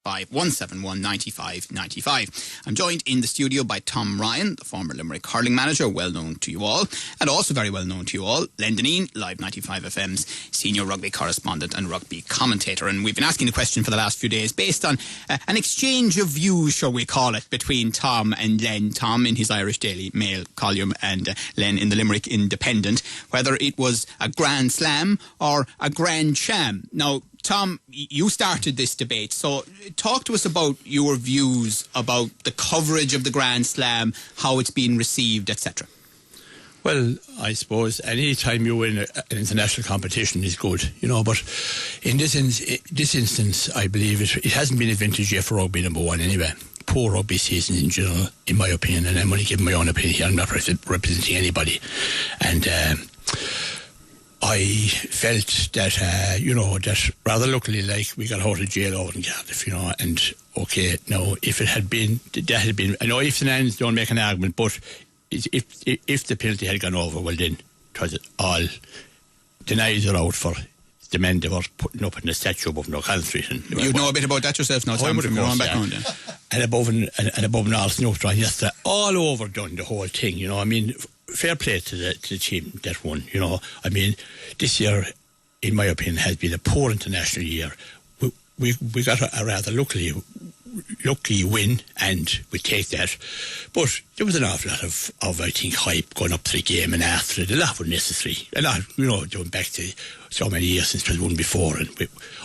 171 95 95. I'm joined in the studio by Tom Ryan, the former Limerick hurling manager, well known to you all, and also very well known to you all, Len Deneen, Live 95 FM's senior rugby correspondent and rugby commentator. And we've been asking the question for the last few days based on an exchange of views, shall we call it, between Tom and Len. Tom in his Irish Daily Mail column and Len in the Limerick Independent, whether it was a grand slam or a grand sham. Now, Tom, you started this debate, so talk to us about your views about the coverage of the Grand Slam, how it's been received, etc. Well, I suppose any time you win an international competition is good, but in this instance, I believe it hasn't been a vintage year for rugby, number one, anyway. Poor rugby season in general, in my opinion, and I'm only giving my own opinion here. I'm not representing anybody. And I felt that, that rather luckily, we got out of jail over in Cardiff, and okay, now, if it had been, that had been, I know if the Nans don't make an argument, but if the penalty had gone over, well then, it was all, the knives are out for the men that were putting up in the statue above O'Connell Street. You know a bit about that yourself now, Tom, from your own background. Yeah. And above North Snow yesterday, all over done, the whole thing, fair play to the team that won, this year, in my opinion, has been a poor international year. We got a rather lucky win, and we take that. But there was an awful lot of I think, hype going up to the game and after it. A lot was necessary. A lot, going back to so many years since it was won before, and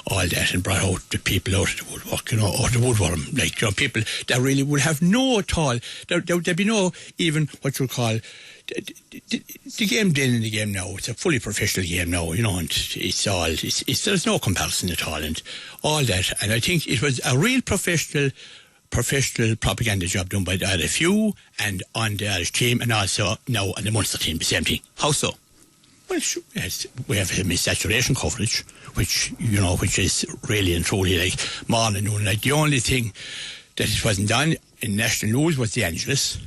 all that, and brought out the people out of the woodwork, or the woodworm, people that really would have no at all. There'd be no even what you call the game then and the game now. It's a fully professional game now, and there's no comparison at all, and all that. And I think it was a real professional propaganda job done by the RFU and on the Irish team, and also now on the Munster team, the same thing. How so? Well, yes, we have saturation coverage, which is really and truly morning and noon. The only thing that it wasn't done in national news was the Angelus.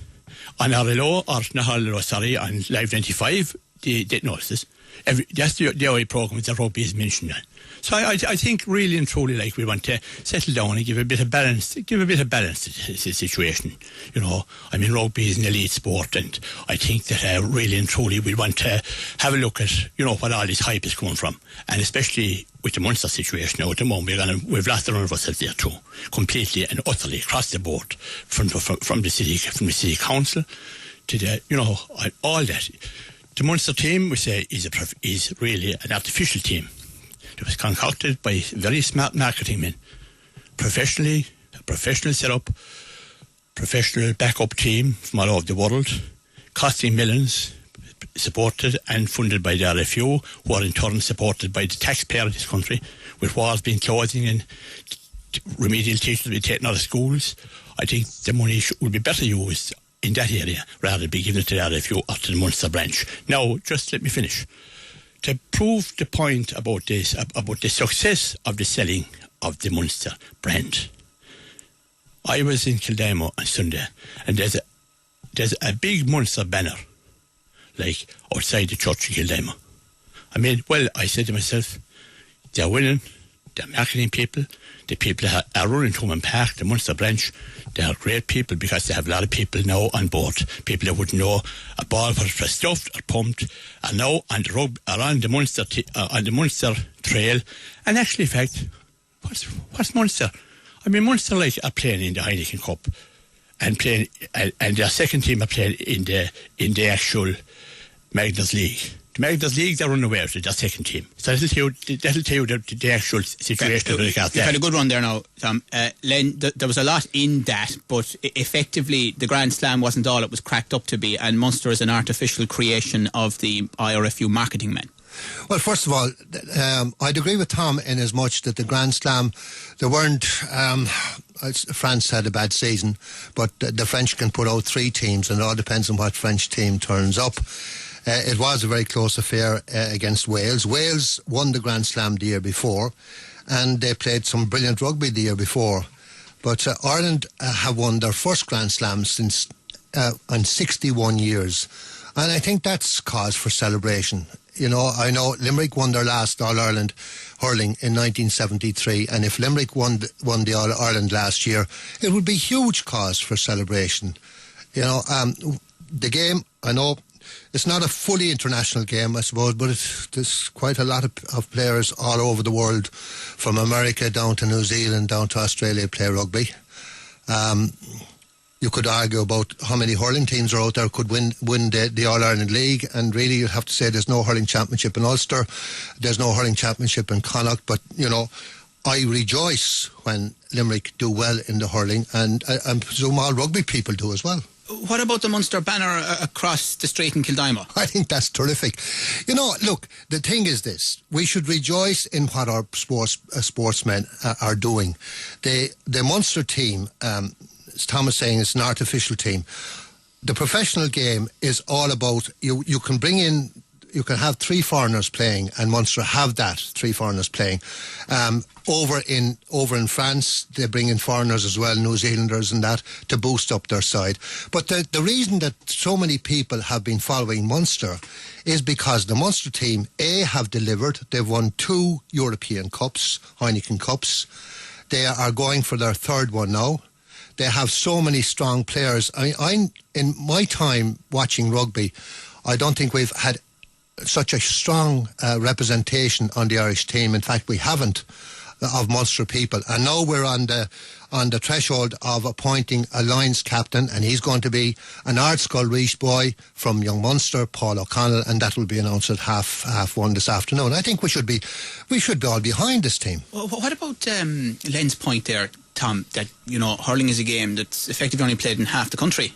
On on Live 95, they didn't notice this. That's the only programme that rugby is mentioned on. So I think really and truly, we want to settle down and give a bit of balance to the situation. Rugby is an elite sport, and I think that really and truly we want to have a look at, what all this hype is coming from. And especially with the Munster situation now at the moment, we've lost the run of ourselves there too, completely and utterly across the board, from the city council to the, all that. The Munster team, we say, is really an artificial team. It was concocted by very smart marketing men. Professional setup, professional backup team from all over the world, costing millions, supported and funded by the RFU, who are in turn supported by the taxpayer of this country, with walls being closing and remedial teachers being taken out of schools. I think the money would be better used in that area rather than be given to the RFU or to the Munster branch. Now, just let me finish. To prove the point about this, about the success of the selling of the Munster brand, I was in Kildimo on Sunday, and there's a big Munster banner, outside the church in Kildimo. I said to myself, they're winning, they're marketing people, the people that are running Thomond Park, the Munster branch, they are great people because they have a lot of people now on board. People that wouldn't know a ball whether it was stuffed or pumped are now on the Munster trail. And actually, in fact, what's Munster? Munster are playing in the Heineken Cup and their second team are playing in the actual Magners League. The Magners League, they're unaware of their second team. So that'll tell you the actual situation. You've had a good run there now, Tom. Len, there was a lot in that, but effectively the Grand Slam wasn't all it was cracked up to be, and Munster is an artificial creation of the IRFU marketing men. Well, first of all, I'd agree with Tom in as much that the Grand Slam, there weren't, France had a bad season, but the French can put out 3 teams, and it all depends on what French team turns up. It was a very close affair against Wales. Wales won the Grand Slam the year before, and they played some brilliant rugby the year before. But Ireland have won their first Grand Slam since in 61 years. And I think that's cause for celebration. You know, I know Limerick won their last All-Ireland hurling in 1973, and if Limerick won the All-Ireland last year, it would be huge cause for celebration. You know, the game, I know, it's not a fully international game, I suppose, but there's quite a lot of players all over the world, from America down to New Zealand, down to Australia, play rugby. You could argue about how many hurling teams are out there could win the All-Ireland League, and really you'd have to say there's no hurling championship in Ulster, there's no hurling championship in Connacht, but, you know, I rejoice when Limerick do well in the hurling, and I presume all rugby people do as well. What about the Munster banner across the street in Kildimo? I think that's terrific. You know, look, the thing is this. We should rejoice in what our sportsmen are doing. The Munster team, as Tom is saying, it's an artificial team. The professional game is all about, you can bring in, you can have 3 foreigners playing, and Munster have that, 3 foreigners playing. Over in France, they bring in foreigners as well, New Zealanders and that, to boost up their side. But the reason that so many people have been following Munster is because the Munster team, have delivered. They've won 2 European Cups, Heineken Cups. They are going for their 3rd one now. They have so many strong players. I'm in my time watching rugby, I don't think we've had such a strong representation on the Irish team. In fact, we haven't, of Munster people. And now we're on the threshold of appointing a Lions captain, and he's going to be an Ardskull Reach boy from Young Munster, Paul O'Connell, and that will be announced at half 1 this afternoon. I think we should be all behind this team. Well, what about Len's point there, Tom, that, you know, hurling is a game that's effectively only played in half the country?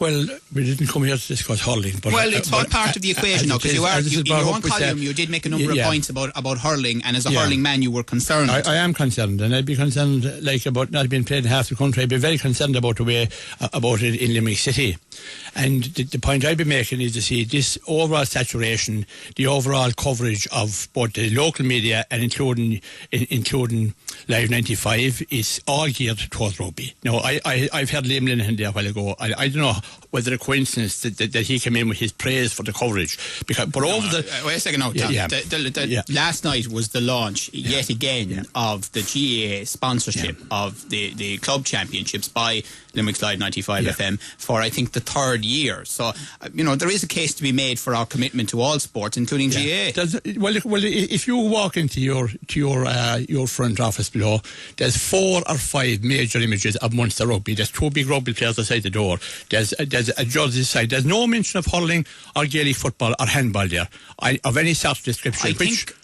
Well, we didn't come here to discuss hurling, but it's all part of the equation now, because in your own column you did make a number of points about hurling, and as a hurling man you were concerned. I am concerned, and I'd be concerned about not being played in half the country. I'd be very concerned about the way about it in Limerick City. And the point I'd be making is to see this overall saturation, the overall coverage of both the local media and including Live 95 is all geared towards rugby. Now, I've heard Liam Linehan there a while ago. I don't know whether a coincidence that he came in with his praise for the coverage. Wait a second now, Tom. Last night was the launch yet again of the GAA sponsorship of the club championships by Limerick Live 95 FM for, I think, the 3rd year. So, you know, there is a case to be made for our commitment to all sports, including GAA. Well, if you walk into your front office below, there's 4 or 5 major images of Munster rugby. There's 2 big rugby players outside the door. There's a jersey side. There's no mention of hurling or Gaelic football or handball there of any sort of description.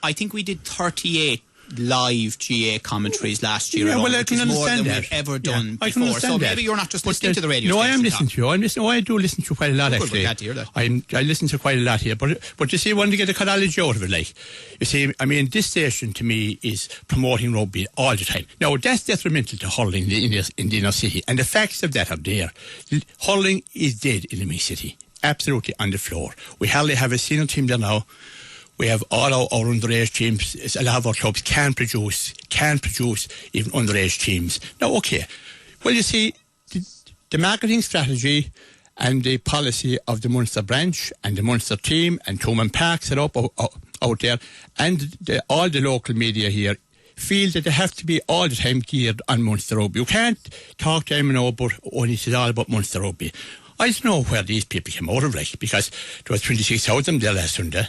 I think we did 38 live GA commentaries last year. Well, I can understand more than that. we've ever done I can before. So that. Maybe you're not just listening to the radio. No, station, I am listening to you. I do listen to quite a lot, actually. We're glad to hear that. I listen to quite a lot here. But you see, when to get a chronology out of it, like, you see, I mean, this station to me is promoting rugby all the time. Now, that's detrimental to hurling in the inner city, and the facts of that are there. Hurling is dead in the main city, absolutely on the floor. We hardly have a senior team there now. We have all our underage teams. A lot of our clubs can produce even underage teams. Now, okay. Well, you see, the marketing strategy and the policy of the Munster branch and the Munster team and Truman Park set up out there, and all the local media here feel that they have to be all the time geared on Munster rugby. You can't talk to them about only it's all about Munster rugby. I don't know where these people came out of, like, because there was 26,000 there last Sunday,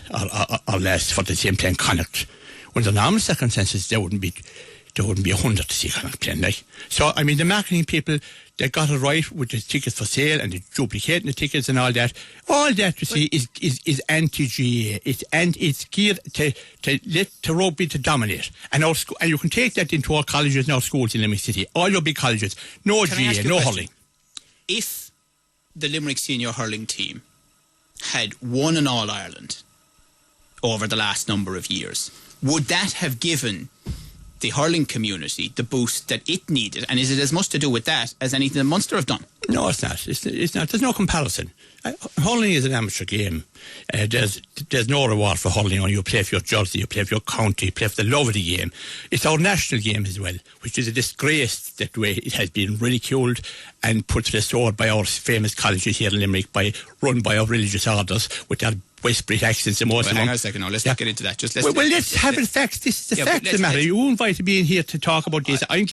or last for the same time Connacht. Under normal circumstances, there wouldn't be 100 to see Connacht playing, like. So, I mean, the marketing people, they got it right with the tickets for sale and the duplicating the tickets and all that. All that, you see, is anti-GA. It's geared to let the rugby to dominate. And you can take that into our colleges and our schools in Limerick City. All your big colleges, no GA, no hurling. If the Limerick senior hurling team had won an All-Ireland over the last number of years, would that have given the hurling community the boost that it needed? And is it as much to do with that as anything that Munster have done? No, it's not. It's not. There's no comparison. Hurling is an amateur game. There's no reward for hurling. You play for your jersey, you play for your county, you play for the love of the game. It's our national game as well, which is a disgrace that way it has been ridiculed and put to the sword by our famous colleges here in Limerick, run by our religious orders with their West Brit accents and most of them. Hang on a second now, let's not get into that. Just let's have the facts. This is the fact of the matter. You invited me in here to talk about this. I'm